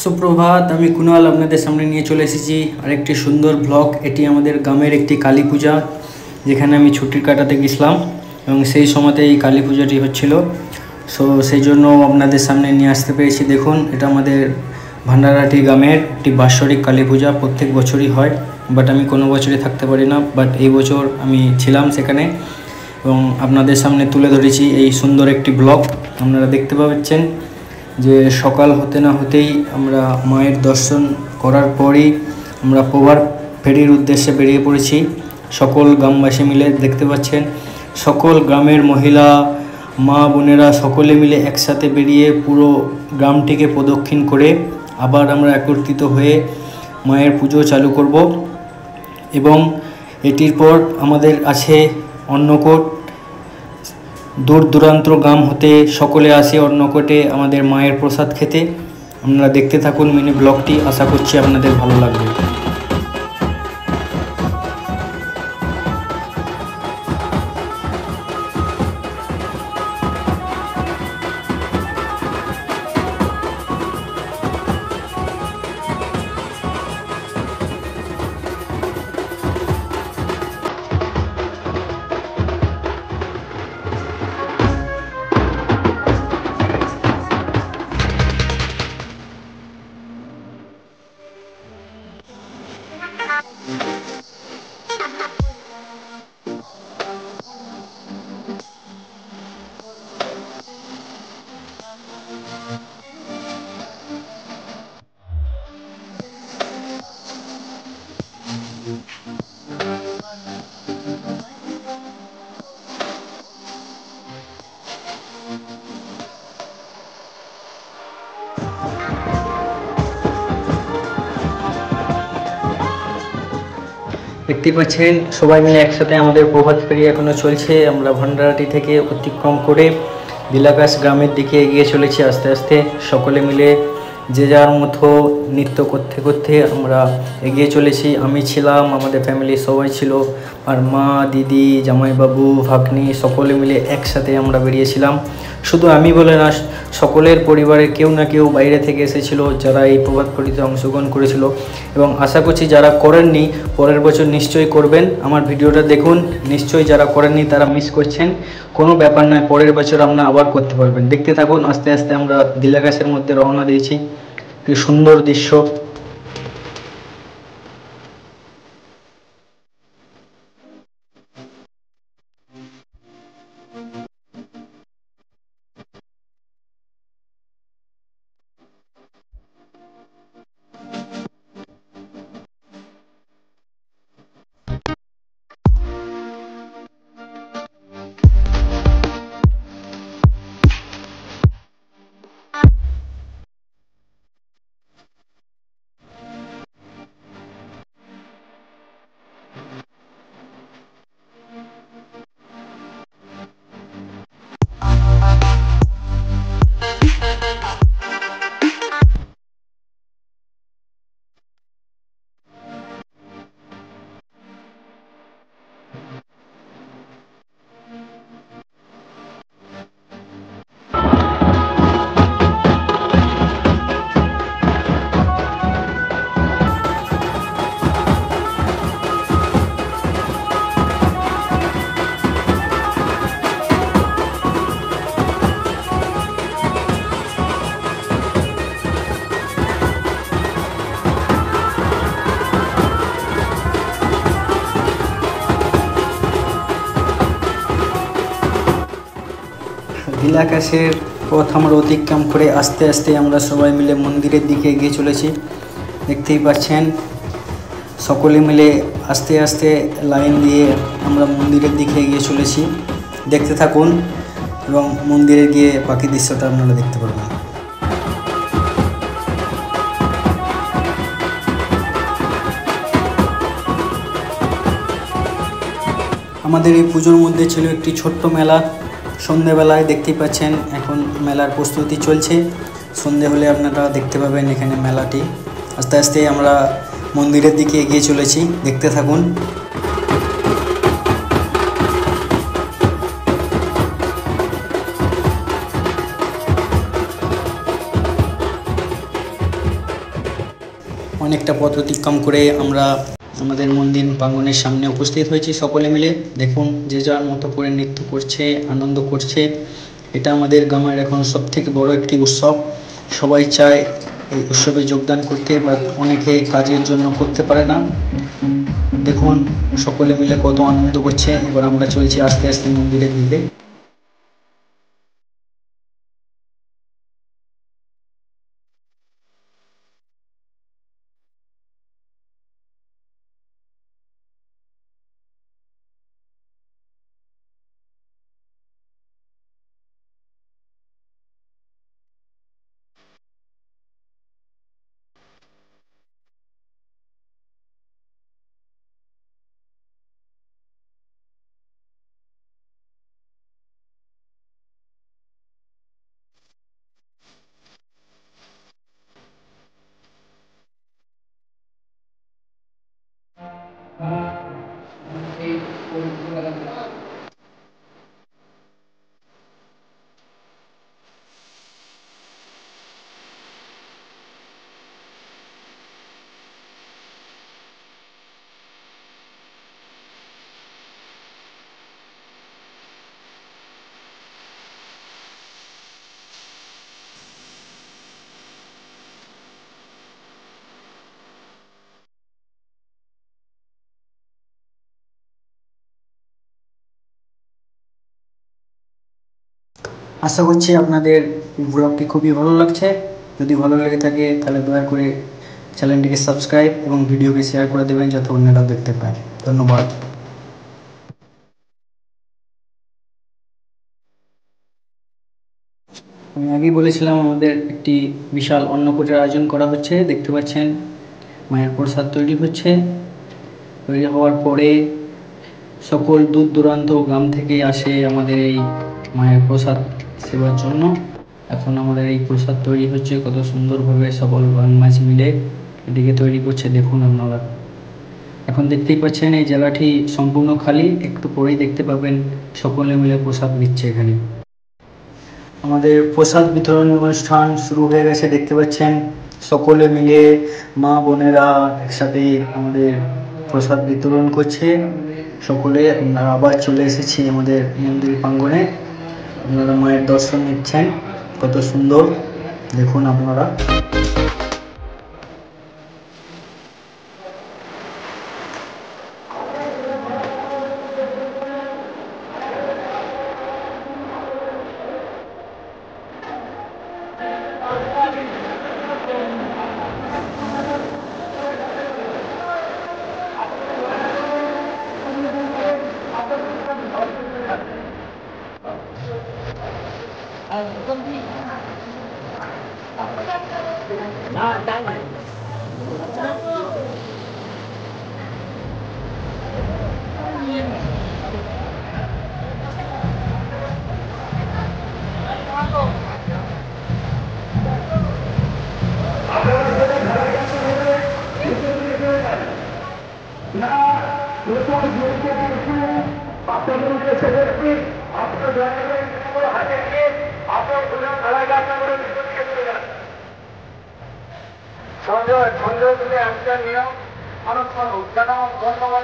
সুপ্রভাত, আমি কুণাল আপনাদের সামনে নিয়ে চলে এসেছি আরেকটি সুন্দর ব্লগ। এটি আমাদের গ্রামের একটি কালী পূজা, যেখানে আমি ছুটি কাটাতে গেছিলাম এবং সেই সময়তে এই কালী পূজাটি হচ্ছিল। সেই জন্য আপনাদের সামনে নিয়ে আসতে পেরেছি। দেখুন, এটা আমাদের ভান্ডারহাটি গ্রামের একটি বাৎসরিক কালী পূজা, প্রত্যেক বছরই হয়, বাট আমি কোনো বছরই থাকতে পারি না, বাট এই বছর আমি ছিলাম সেখানে এবং আপনাদের সামনে তুলে ধরেছি এই সুন্দর একটি ব্লগ। আপনারা দেখতে পাচ্ছেন যে সকাল হতে না হতেই আমরা মায়ের দর্শন করার পরই আমরা প্রভাত ফেরির উদ্দেশ্যে বেরিয়ে পড়েছি। সকল গ্রামবাসী মিলে দেখতে পাচ্ছেন, সকল গ্রামের মহিলা মা বোনেরা সকলে মিলে একসাথে বেরিয়ে পুরো গ্রামটিকে প্রদক্ষিণ করে আবার আমরা একত্রিত হয়ে মায়ের পুজো চালু করব। এবং এটির পর আমাদের আছে অন্নকূট। দূর দূরান্ত গ্রাম হতে সকলে আসে অন্নকূটে আমাদের মায়ের প্রসাদ খেতে। আপনারা দেখতে থাকুন মিনি ব্লগটি, আশা করছি আপনাদের ভালো লাগবে। দেখতে পাচ্ছেন সবাই মিলে একসাথে আমাদের প্রভাত ফেরি এখনও চলছে। আমরা ভান্ডারহাটি থেকে অতিক্রম করে দিলাকাশ গ্রামের দিকে এগিয়ে চলেছি আস্তে আস্তে। সকলে মিলে যে যার মতো নৃত্য করতে করতে আমরা এগিয়ে চলেছি। আমি ছিলাম, আমাদের ফ্যামিলি সবাই ছিল, আর মা, দিদি, জামাইবাবু, ভাগ্নি সকলে মিলে একসাথে আমরা বেরিয়েছিলাম। শুধু আমি বলে না, সকলের পরিবারের কেউ না কেউ বাইরে থেকে এসেছিল যারা এই প্রভাত ফেরিতে অংশগ্রহণ করেছিল। এবং আশা করছি যারা করেননি পরের বছর নিশ্চয়ই করবেন। আমার ভিডিওটা দেখুন, নিশ্চয়ই যারা করেননি তারা মিস করছেন। কোনো ব্যাপার নয়, পরের বছর আপনারা আবার করতে পারবেন। দেখতে থাকুন, আস্তে আস্তে আমরা দিলাকাশের মধ্যে রওনা দিয়েছি। কি সুন্দর দৃশ্য। দিলাকাশের পথ আমরা অতিক্রম করে আস্তে আস্তে আমরা সবাই মিলে মন্দিরের দিকে এগিয়ে চলেছি। দেখতেই পাচ্ছেন সকলে মিলে আস্তে আস্তে লাইন দিয়ে আমরা মন্দিরের দিকে এগিয়ে চলেছি। দেখতে থাকুন এবং মন্দিরে গিয়ে বাকি দৃশ্যটা আপনারা দেখতে পারবেন। আমাদের এই পুজোর মধ্যে ছিল একটি ছোট্ট মেলা। সন্ধেবেলায় দেখতেই পাচ্ছেন এখন মেলার প্রস্তুতি চলছে। সন্ধে হলে আপনারা দেখতে পাবেন এখানে মেলাটি। আস্তে আস্তে আমরা মন্দিরের দিকে এগিয়ে চলেছি, দেখতে থাকুন। অনেকটা পথ অতিক্রম করে আমরা আমাদের মন্দির প্রাঙ্গণের সামনে উপস্থিত হয়েছি সকলে মিলে। দেখুন যে যার মতো করে নৃত্য করছে, আনন্দ করছে। এটা আমাদের গ্রামের এখন সবথেকে বড় একটি উৎসব। সবাই চায় এই উৎসবে যোগদান করতে, বা অনেকে কাজের জন্য করতে পারে না। দেখুন সকলে মিলে কত আনন্দ করছে। এবার আমরা চলছি আস্তে আস্তে মন্দিরের দিকে। আশা করছি আপনাদের ব্লগটি খুবই ভালো লাগছে। যদি ভালো লেগে থাকে তাহলে দয়া করে চ্যানেলটিকে সাবস্ক্রাইব এবং ভিডিওকে শেয়ার করে দেবেন যাতে অন্যরাও দেখতে পায়। ধন্যবাদ। আমি আগেই বলেছিলাম আমাদের একটি বিশাল অন্নকূটের আয়োজন করা হচ্ছে। দেখতে পাচ্ছেন মায়ের প্রসাদ তৈরি হচ্ছে। তৈরি হওয়ার পরে সকল দূর দূরান্ত গ্রাম থেকে আসে আমাদের এই মায়ের প্রসাদ সেবার জন্য। এখন আমাদের এই প্রসাদ তৈরি হচ্ছে কত সুন্দরভাবে সকল গ্রামবাসী মিলে এদিকে তৈরি করছে। দেখুন আপনারা এখন দেখতেই পাচ্ছেন এই জায়গাটি সম্পূর্ণ খালি, একটু পরেই দেখতে পাবেন সকলে মিলে প্রসাদ দিচ্ছে এখানে। আমাদের প্রসাদ বিতরণ অনুষ্ঠান শুরু হয়ে গেছে। দেখতে পাচ্ছেন সকলে মিলে মা বোনেরা একসাথে আমাদের প্রসাদ বিতরণ করছে। সকলে আমরা আবার চলে এসেছি আমাদের মন্দির প্রাঙ্গণে। আপনারা মায়ের দর্শন নিচ্ছেন, কত সুন্দর দেখুন আপনারা। সঞ্জয় তুমি একটা নিয়ম মানুষ মানুষ যেন ধন্যবাদ